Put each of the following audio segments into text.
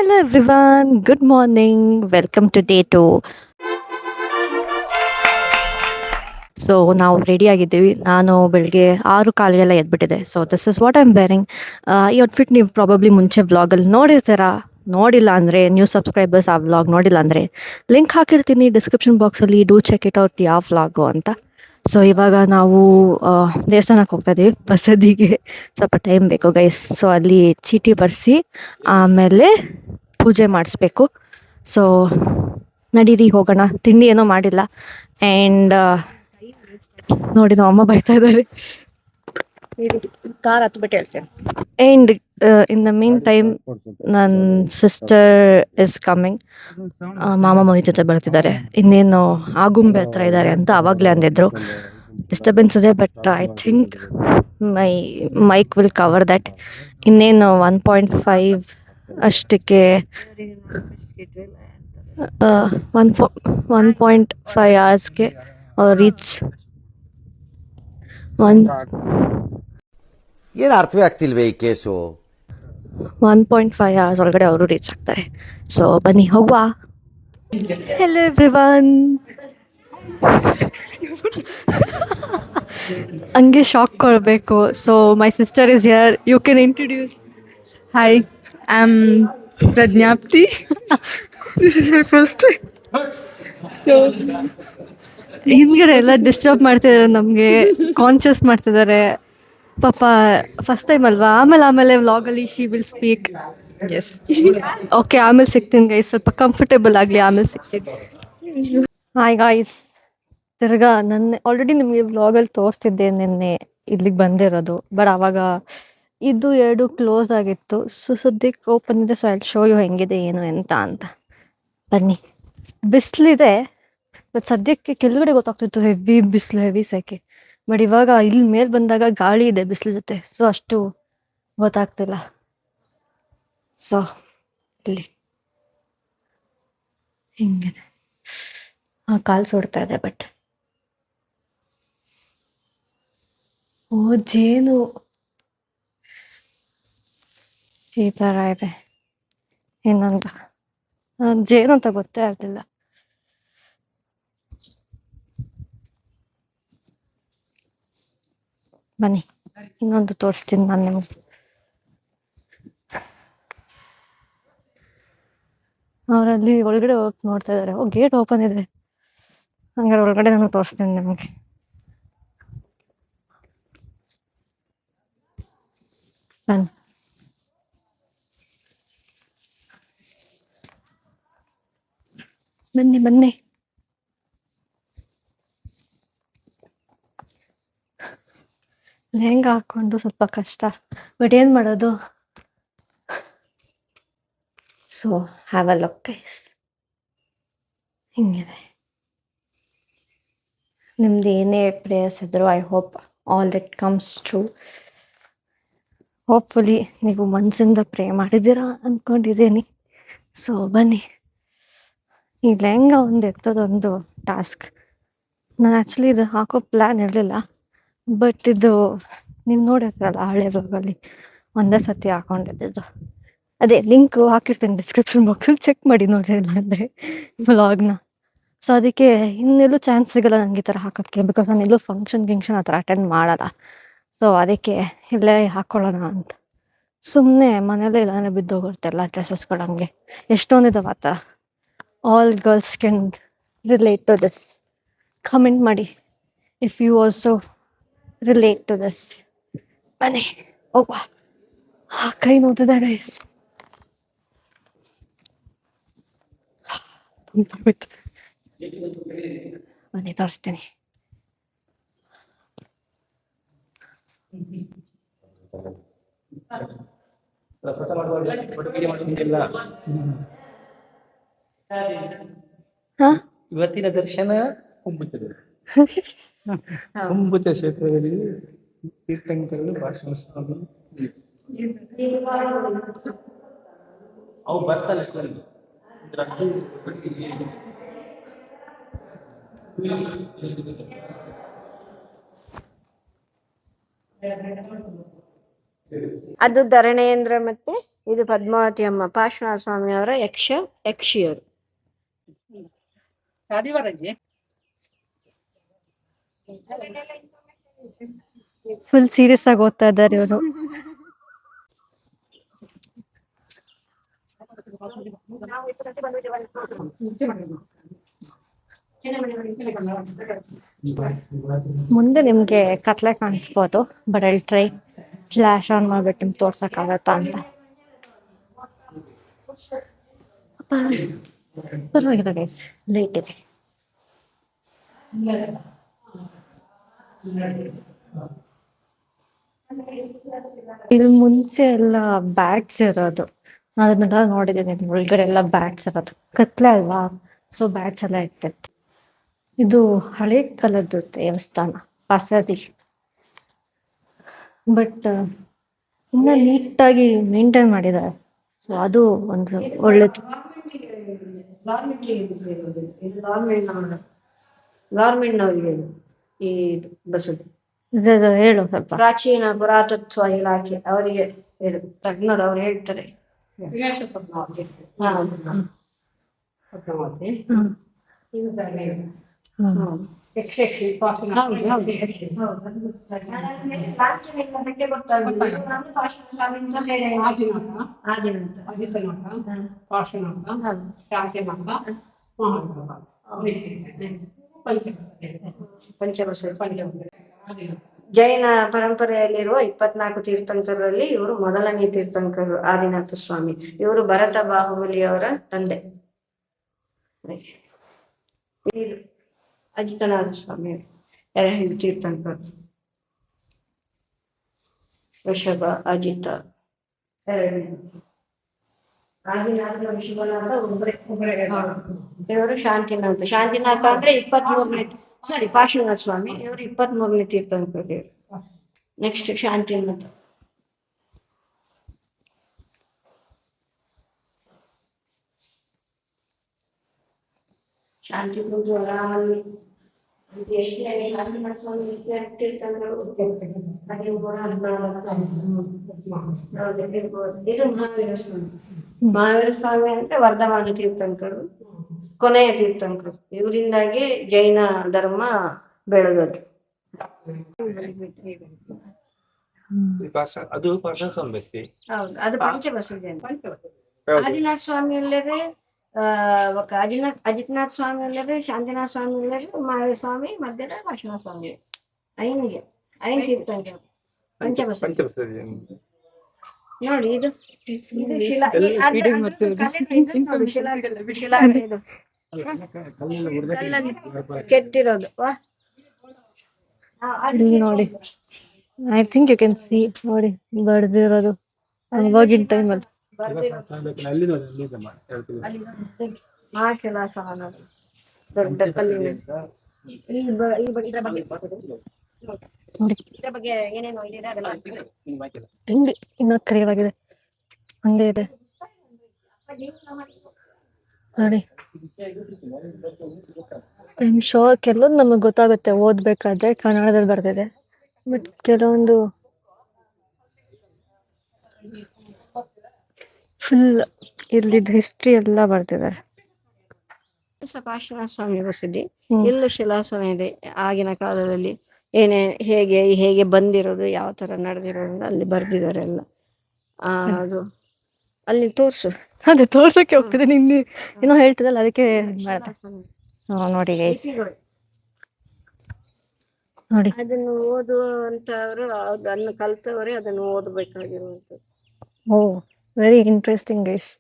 Hello everyone, good morning. Welcome to day 2. So ನಾವು ready ಆಗಿದ್ದೀವಿ. ನಾನು ಬೆಳಗ್ಗೆ 6:15 ಎದ್ಬಿಟ್ಟಿದೆ. So this is what I am wearing. ಈ ಔಟ್ಫಿಟ್ ನೀವು ಪ್ರಾಬಬ್ಲಿ ಮುಂಚೆ ವ್ಲಾಗಲ್ಲಿ ನೋಡಿರ್ತೀರಾ. ನೋಡಿಲ್ಲ ಅಂದರೆ ನ್ಯೂ ಸಬ್ಸ್ಕ್ರೈಬರ್ಸ್ ಆ ವ್ಲಾಗ್ ನೋಡಿಲ್ಲ ಅಂದರೆ ಲಿಂಕ್ ಹಾಕಿರ್ತೀನಿ ಡಿಸ್ಕ್ರಿಪ್ಷನ್ ಬಾಕ್ಸಲ್ಲಿ. ಡೂ ಚೆಕ್ ಇಟ್ ಔಟ್ ಯಾವ ವ್ಲಾಗು ಅಂತ. ಸೊ ಇವಾಗ ನಾವು ದೇವಸ್ಥಾನಕ್ಕೆ ಹೋಗ್ತಾ ಇದ್ದೀವಿ. ಬಸದಿಗೆ ಸ್ವಲ್ಪ ಟೈಮ್ ಬೇಕು ಗೈಸ್. ಸೊ ಅಲ್ಲಿ ಚೀಟಿ ಬರೆಸಿ ಆಮೇಲೆ ಪೂಜೆ ಮಾಡಿಸ್ಬೇಕು. ಸೊ ನಡೀರಿ ಹೋಗೋಣ. ತಿಂಡಿ ಏನೋ ಮಾಡಿಲ್ಲ. ಆ್ಯಂಡ್ ನೋಡಿ ನಮ್ಮ ಅಮ್ಮ ಬೈತಾ ಇದ್ದಾರೆ. ಕಾರ್ ಹತ್ಬಿಟ್ಟು ಹೇಳ್ತೇನೆ. And in the mean time ನನ್ನ ಸಿಸ್ಟರ್ ಇಸ್ ಕಮ್ಮಿಂಗ್. ಮಾಮ ಮನೆ ಜೊತೆ ಬರ್ತಿದ್ದಾರೆ. ಇನ್ನೇನು ಆಗುಂಬೆ ಹತ್ರ ಇದ್ದಾರೆ ಅಂತ ಆವಾಗಲೇ ಅಂದಿದ್ರು. ಡಿಸ್ಟರ್ಬೆನ್ಸ್ ಇದೆ, but I think my mic will cover that. ಇನ್ನೇನು 1.5 ಅಷ್ಟಕ್ಕೆ 1.5 ಅವರ್ಸ್ಗೆ ರೀಚ್ ಏನು ಅರ್ಥವೇ ಆಗ್ತಿಲ್ವೇ ಈ ಕೇಸು. 1.5 ಅವರ್ಸ್ ಒಳಗಡೆ ಅವರು ರೀಚ್ ಆಗ್ತಾರೆ. ಸೊ ಬನ್ನಿ ಹೋಗುವ. Hello everyone. ಹಂಗೆ ಶಾಕ್ ಕೊಡಬೇಕು. So my sister is here. You can introduce. Hi, I'm Pradnyapti. This is my first time. So, ಹಿಂದ್ಗಡೆ ಎಲ್ಲ ಡಿಸ್ಟರ್ಬ್ ಮಾಡ್ತಿದ್ದಾರೆ, ನಮಗೆ ಕಾನ್ಷಿಯಸ್ ಮಾಡ್ತಿದ್ದಾರೆ ಪಾಪ. ಫಸ್ಟ್ ಟೈಮ್ ಅಲ್ವಾ, ಆಮೇಲೆ ವ್ಲಾಗಲ್ಲಿ she will speak. yes. Okay, ಆಮೇಲೆ ಸಿಗ್ತೀನಿ ಗೈಸ್. ಸ್ವಲ್ಪ ಕಂಫರ್ಟೇಬಲ್ ಆಗಲಿ, ಆಮೇಲೆ ಸಿಗ್ತೀನಿ. Hi guys. ತಿರ್ಗಾ ಆಲ್ರೆಡಿ ನಿಮಗೆ ವ್ಲಾಗಲ್ಲಿ ತೋರಿಸ್ತಿದ್ದೆ ನಿನ್ನೆ ಇಲ್ಲಿಗೆ ಬಂದಿರೋದು. ಬಟ್ ಆವಾಗ ಇದು 2 ಕ್ಲೋಸ್ ಆಗಿತ್ತು. ಸೊ ಸದ್ಯಕ್ಕೆ ಓಪನ್ ಇದೆ. ಸೊ ಐ ಶೋ ಯು ಹೆಂಗಿದೆ ಏನು ಎಂತ ಅಂತ. ಬನ್ನಿ. ಬಿಸಿಲಿದೆ, ಬಟ್ ಸದ್ಯಕ್ಕೆ ಕೆಳಗಡೆ ಗೊತ್ತಾಗ್ತಿತ್ತು ಹೆವಿ ಬಿಸಿಲು, ಹೆವಿ ಸೆಕೆ. ಬಟ್ ಇವಾಗ ಇಲ್ಲಿ ಮೇಲೆ ಬಂದಾಗ ಗಾಳಿ ಇದೆ ಬಿಸಿಲು ಜೊತೆ. ಸೊ ಅಷ್ಟು ಗೊತ್ತಾಗ್ತಿಲ್ಲ. ಸೊ ಇಲ್ಲಿ ಹಿಂಗಿದೆ. ಕಾಲು ಸುಡ್ತಾ ಇದೆ. ಬಟ್ ಓ ಜೇನು ಈ ಥರ ಇದೆ. ಏನಂತ ಜೇನು ಅಂತ ಗೊತ್ತೇ ಆಗ್ಲಿಲ್ಲ. ಬನ್ನಿ ಇನ್ನೊಂದು ತೋರಿಸ್ತೀನಿ ನಾನು ನಿಮಗೆ. ಅವರಲ್ಲಿ ಒಳಗಡೆ ಹೋಗಿ ನೋಡ್ತಾ ಇದ್ದಾರೆ. ಓ ಗೇಟ್ ಓಪನ್ ಇದೆ. ಹಂಗಾರೆ ಒಳಗಡೆ ನಾನು ತೋರಿಸ್ತೀನಿ ನಿಮಗೆ. ಬನ್ನಿ. ಬನ್ನಿ ಬನ್ನಿ. ಲೆಹಂಗ ಹಾಕೊಂಡು ಸ್ವಲ್ಪ ಕಷ್ಟ, ಬಟ್ ಏನು ಮಾಡೋದು. So have a look guys. ಹಿಂಗಿದೆ. ನಿಮ್ದು ಏನೇ ಪ್ರೇಯರ್ಸ್ ಇದ್ರು I hope all that comes true. Hopefully ನೀವು ಮನಸ್ಸಿಂದ ಪ್ರೇ ಮಾಡಿದ್ದೀರಾ ಅಂದ್ಕೊಂಡಿದ್ದೀನಿ. ಸೊ ಬನ್ನಿ. ಈ ಲೆಹಂಗ ಒಂದು ಎತ್ತದೊಂದು ಟಾಸ್ಕ್. ನಾನು ಆ್ಯಕ್ಚುಲಿ ಇದು ಹಾಕೋ ಪ್ಲ್ಯಾನ್ ಇರಲಿಲ್ಲ. ಬಟ್ ಇದು ನೀವು ನೋಡಿರ್ತಾರಲ್ಲ ಹಳೆ ವ್ಲಾಗಲ್ಲಿ ಒಂದೇ ಸತಿ ಹಾಕೊಂಡಿದ್ದು. ಅದೇ ಲಿಂಕ್ ಹಾಕಿರ್ತೀನಿ ಡಿಸ್ಕ್ರಿಪ್ಷನ್ ಬಾಕ್ಸಲ್ಲಿ, ಚೆಕ್ ಮಾಡಿ ನೋಡಿಲ್ಲ ಅಂದರೆ ವ್ಲಾಗ್ನ. ಸೊ ಅದಕ್ಕೆ ಇನ್ನೆಲ್ಲೂ ಚಾನ್ಸ್ ಸಿಗೋಲ್ಲ ನನಗೆ ಈ ಥರ ಹಾಕೋಕ್ಕೆ. ಬಿಕಾಸ್ ನಾನು ಎಲ್ಲೂ ಫಂಕ್ಷನ್ ಆ ಥರ ಅಟೆಂಡ್ ಮಾಡಲ್ಲ. ಸೊ ಅದಕ್ಕೆ ಇಲ್ಲೇ ಹಾಕ್ಕೊಳ್ಳೋಣ ಅಂತ. ಸುಮ್ಮನೆ ಮನೇಲೇ ಇಲ್ಲಾಂದರೆ ಬಿದ್ದೋಗಿರುತ್ತೆ ಎಲ್ಲ ಡ್ರೆಸ್ಸಸ್ಗಳು. ಹಂಗೆ ಎಷ್ಟೊಂದಿದ್ದಾವೆ ಆ ಥರ. All girls can relate to this. Comment ಮಾಡಿ if you also relate to this. ಬನ್ನಿ ಹೋಗುವ. ಕೈ ನೋತಿದೆ ಗೈಸ್. ಬನ್ನಿ ತೋರಿಸ್ತೀನಿ. ಹಾಂ, ಇವತ್ತಿನ ದರ್ಶನ ಕುಂಭುಚ ಕ್ಷೇತ್ರದಲ್ಲಿ ತೀರ್ಥಂಕರರು ಭಾಷಣ ಸ್ವಾಮಿ ಅವು ಬರ್ತಾನೆ. ಅದು ಧರಣೇಂದ್ರ ಮತ್ತೆ ಇದು ಪದ್ಮಾವತಿ ಅಮ್ಮ ಪಾರ್ಶ್ವನಾಥ ಸ್ವಾಮಿ ಅವರ ಯಕ್ಷಿಯರು. ಫುಲ್ ಸೀರಿಯಸ್ ಆಗಿ ಓದ್ತಾ ಇದ್ದಾರೆ ಇವರು. ಮುಂದೆ ನಿಮ್ಗೆ ಕತ್ಲೆ ಕಾಣಿಸ್ಬೋದು, but I try flash on ಮಾಡ್ಬಿಟ್ಟು ನಿಮ್ಗೆ ತೋರ್ಸಕ್ಕಾಗತ್ತಾ ಅಂತ. ಪರವಾಗಿಲ್ಲ ಗೈಸ್, ಲೇಟ್ ಇದೆ. ಇದು ಮುಂಚೆ ಎಲ್ಲ ಬ್ಯಾಟ್ಸ್ ಇರೋದು, ಅದನ್ನೆಲ್ಲ ನೋಡಿದ್ದೀನಿ. ಒಳಗಡೆ ಎಲ್ಲ ಬ್ಯಾಟ್ಸ್ ಇರೋದು, ಕತ್ಲೆ ಅಲ್ವಾ, ಸೊ ಬ್ಯಾಟ್ಸ್ ಎಲ್ಲ ಇರ್ತಿತ್ತು. ಇದು ಹಳೆ ಕಾಲದ್ದು ದೇವಸ್ಥಾನ, ಬಸದಿ, ಬಟ್ ಇನ್ನ ನೀಟಾಗಿ ಮೇಂಟೈನ್ ಮಾಡಿದ್ದಾರೆ. ಸೊ ಅದು ಒಂದು ಒಳ್ಳೇದು. ಗೌರ್ಮೆಂಟ್ನವರಿಗೆ ಈ ಬಸದಿ ಇದು ಹೇಳು ಸ್ವಲ್ಪ. ಪ್ರಾಚೀನ ಪುರಾತತ್ವ ಇಲಾಖೆ ಅವರಿಗೆ ತಜ್ಞರು ಅವ್ರು ಹೇಳ್ತಾರೆ. ಜೈನ ಪರಂಪರೆಯಲ್ಲಿರುವ 24 ತೀರ್ಥಂಕರಲ್ಲಿ ಇವರು ಮೊದಲನೇ ತೀರ್ಥಂಕರು. ಆದಿನಾಥ ಸ್ವಾಮಿ ಇವರು ಭರತ ಬಾಹುಬಲಿಯವರ ತಂದೆ. ಅಜಿತನಾಥ ಸ್ವಾಮಿ ಎರಡು ತೀರ್ಥಂಕರು. ವೃಷಭ ಅಜಿತ ಆದಿನಾಥ ವಿಶ್ವನಾಥ ಇವರು ಶಾಂತಿನಾಥ ಅಂದ್ರೆ 23ನೇ, ಸಾರಿ ಪಾರ್ಶ್ವನಾಥ ಸ್ವಾಮಿ ಇವರು 23ನೇ ತೀರ್ಥಂಕರು. ನೆಕ್ಸ್ಟ್ ಶಾಂತಿನಾಥ. ಶಾಂತಿ ಶಾಂತಿನಾಥ ಸ್ವಾಮಿ ತೀರ್ಥಂಕರು. ಇದು ಮಹಾವೀರ ಸ್ವಾಮಿ. ಮಹಾವೀರ ಸ್ವಾಮಿ ಅಂದ್ರೆ ವರ್ಧಮಾನ ತೀರ್ಥಂಕರು, ಕೊನೆಯ ತೀರ್ಥಂಕರು. ಇವರಿಂದಾಗಿ ಜೈನ ಧರ್ಮ ಬೆಳೆದದ್ದು. ಹೌದು, ಅದು ಪಂಚಬಸದಿ ಅಂತ. ಆದಿನಾಥ ಸ್ವಾಮಿ ಅಲ್ಲದೆ ಅಜಿತನಾಥ ಸ್ವಾಮಿ ಅಲ್ಲದೆ ಶಾಂತಿನಾಥ ಸ್ವಾಮಿ ಅಲ್ಲದೆ ಮಹಾವೀರ ಸ್ವಾಮಿ, ಮಧ್ಯದ ಪಾರ್ಶ್ವನಾಥ ಸ್ವಾಮಿ. ಐದು ತೀರ್ಥಂಕರು ಪಂಚಬಸದಿ. ನೋಡಿ ಇದು ಕೆತ್ತಿರೋದು. ನೋಡಿ, I think you can see, ನೋಡಿ ಬಡ್ದಿರೋದು ಅವಾಗಿನ ಟೈಮಲ್ಲಿ. ದೊಡ್ಡ ಕಲ್ಲಿನ ಇದ್ರ ಬಗ್ಗೆ ಏನೇನು ಇದೆ ಅದೆಲ್ಲ ಹಿಂಗೆ ಇನ್ನೂ ಕರಿಯವಾಗಿದೆ, ಹಂಗೆ ಇದೆ ನೋಡಿ. ಕೆಲವೊಂದು ನಮಗೆ ಗೊತ್ತಾಗುತ್ತೆ ಓದ್ಬೇಕಾದ್ರೆ, ಕನ್ನಡದಲ್ಲಿ ಬರ್ದಿದೆ, ಬಟ್ ಕೆಲವೊಂದು ಫುಲ್ ಇಲ್ಲಿದ್ದು ಹಿಸ್ಟ್ರಿ ಎಲ್ಲ ಬರ್ತಿದ್ದಾರೆ. ಪಾರ್ಶ್ವನಾಥ ಸ್ವಾಮಿ ಬಸದಿ. ಇಲ್ಲೂ ಶಿಲಾಸನ ಇದೆ, ಆಗಿನ ಕಾಲದಲ್ಲಿ ಹೇಗೆ ಬಂದಿರೋದು, ಯಾವ ತರ ನಡೆದಿರೋದು ಅಲ್ಲಿ ಬರ್ದಿದ್ದಾರೆ ಎಲ್ಲ. ಅದು ಅಲ್ಲಿ ತೋರ್ಸು. ಅದೇ ತೋರ್ಸಕ್ಕೆ ಹೋಗ್ತಿದೆ, ನಿಂದು ಏನೋ ಹೇಳ್ತಿದ್ದಲ್ಲ, ಅದಕ್ಕೆ ನೋಡಿ ನೋಡಿ ಅದನ್ನು ಓದುವಂತವ್ರು, ಅದನ್ನು ಕಲ್ತವರೇ ಅದನ್ನು ಓದಬೇಕಾಗಿರುವಂಥದ್ದು. ಓ, ವೆರಿ ಇಂಟ್ರೆಸ್ಟಿಂಗ್ ಗೈಸ್.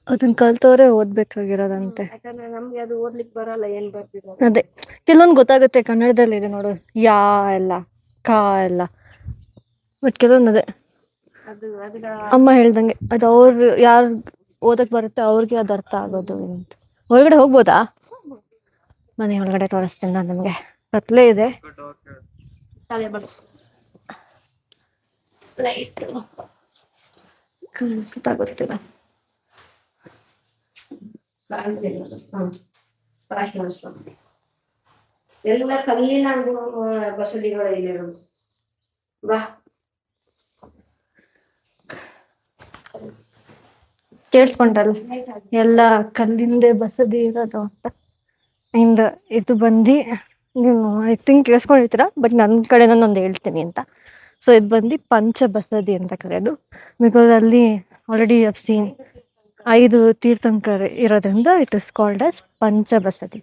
ಅದನ್ನ ಕಲ್ತವ್ರೆ ಓದ್ಬೇಕಾಗಿರೋದಂತೆ. ಯಾಕಂದ್ರೆ ನಮ್ಗೆ ಅದು ಓದ್ಲಿಕ್ಕೆ ಬರಲ್ಲ, ಏನ್ ಬರ್ತಿರೋದು. ಅದೇ ಕೆಲವೊಂದು ಗೊತ್ತಾಗುತ್ತೆ ಕನ್ನಡದಲ್ಲಿ ಇದೆ ನೋಡು, ಯಾ ಎಲ್ಲ ಕಾ ಎಲ್ಲ, ಬಟ್ ಕೆಲವೊಂದು ಅದೇ ಅಮ್ಮ ಹೇಳ್ದಂಗೆ ಅದು ಅವ್ರು ಯಾರು ಓದಕ್ ಬರುತ್ತೆ ಅವ್ರಿಗೆ ಅದು ಅರ್ಥ ಆಗೋದು ಅಂತ. ಒಳಗಡೆ ಹೋಗ್ಬೋದಾ? ಮನೆ ಒಳಗಡೆ ತೋರಿಸ್ತೀನಿ ನಾನು ನಿಮ್ಗೆ. ಕತ್ಲೆ ಇದೆ, ಲೈಟ್ ಕಾಣಿಸ್ತಾ ಗೊತ್ತಿಲ್ಲ. ಎಲ್ಲ ಕಲ್ಲಿನ ಬಸದಿಗಳು ಇಲ್ಲಿರೋದು. ಬಾ ಕೇಳಿಸ್ಕೊಂಡಲ್ಲ ಎಲ್ಲ ಕಲ್ಲಿಂದೆ ಬಸದಿ ಇರೋದು ಅಂತ. ಇಂದ ಇದು ಬಂದು ನೀವು ಐ ಥಿಂಕ್ ಕೇಳಿಸ್ಕೊಂಡಿರ್ತೀರ, ಬಟ್ ನನ್ನ ಕಡೆ ಒಂದು ಹೇಳ್ತೀನಿ ಅಂತ. ಸೊ ಇದು ಬಂದು ಪಂಚ ಬಸದಿ ಅಂತ ಕರೆಯೋದು. ಬಿಕಾಸ್ ಅಲ್ಲಿ ಆಲ್ರೆಡಿ ಹವ್ ಸೀನ್ 5 ತೀರ್ಥಂಕರ್ ಇರೋದ್ರಿಂದ ಇಟ್ ಇಸ್ ಕಾಲ್ಡ್ ಆಸ್ ಪಂಚ ಬಸದಿ.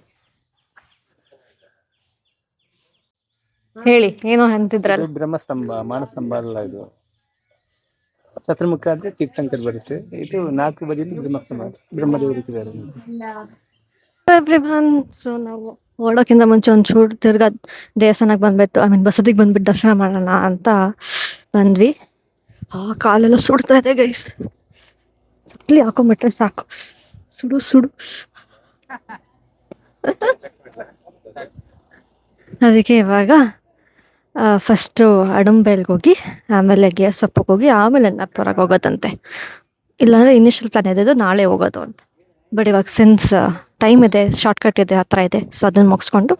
ಹೇಳಿ ಏನೋ ಅಂತಿದ್ರಲ್ಲ. ಇದು ಬ್ರಹ್ಮಸ್ತಂಭ ಮಾನಸ್ತಂಭ ಅಲ್ಲ, ಇದು ಚತುರ್ಮುಖ ಅಂದ್ರೆ ತೀರ್ಥಂಕರ್ ಬರುತ್ತೆ. ಇದು 4 ಬದಿಯಲ್ಲಿ ಬ್ರಹ್ಮಸ್ತಂಭ, ಬ್ರಹ್ಮದೇವರು ಇದ್ದಾರೆ. ಎವ್ರಿವನ್, ಸೊ ನಾವು ಹೊರಡೋಕ್ಕಿಂತ ಮುಂಚೆ ಒಂಚೂರು ತಿರ್ಗಾ ದೇವಸ್ಥಾನಕ್ಕೆ ಬಂದ್ಬಿಟ್ಟು ಬಸದಿಗೆ ಬಂದ್ಬಿಟ್ಟು ದರ್ಶನ ಮಾಡೋಣ ಅಂತ ಬಂದ್ವಿ. ಕಾಲೆಲ್ಲ ಸುಡ್ತಾ ಇದೆ ಗೈಸ್. ಸುಟ್ಲಿ ಹಾಕೊಂಬಿಟ್ರೆ ಸಾಕು, ಸುಡು ಸುಡು. ಅದಕ್ಕೆ ಇವಾಗ ಫಸ್ಟು ಅಡಂಬೆಲ್ಗೆ ಹೋಗಿ, ಆಮೇಲೆ ಗೇರ್ ಸೊಪ್ಪಗೆ ಹೋಗಿ, ಆಮೇಲೆ ಎನ್ನಾಪುರಕ್ಕೆ ಹೋಗೋದಂತೆ. ಇಲ್ಲಾಂದರೆ ಇನಿಷಿಯಲ್ ಪ್ಲಾನ್ ಇದ್ದಿದ್ದು ನಾಳೆ ಹೋಗೋದು ಅಂತ. ಬಟ್ ಇವಾಗ ಸಿನ್ಸ್ ಟೈಮ್ ಇದೆ, ಶಾರ್ಟ್ಕಟ್ ಇದೆ, ಹತ್ರ ಇದೆ, ಸೊ ಅದನ್ನು ಮುಗಿಸ್ಕೊಂಡು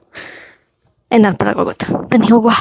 ಎನ್ನಾಪುರಕ್ಕೆ ಹೋಗೋದು. ಬನ್ನಿ ಹೋಗುವ.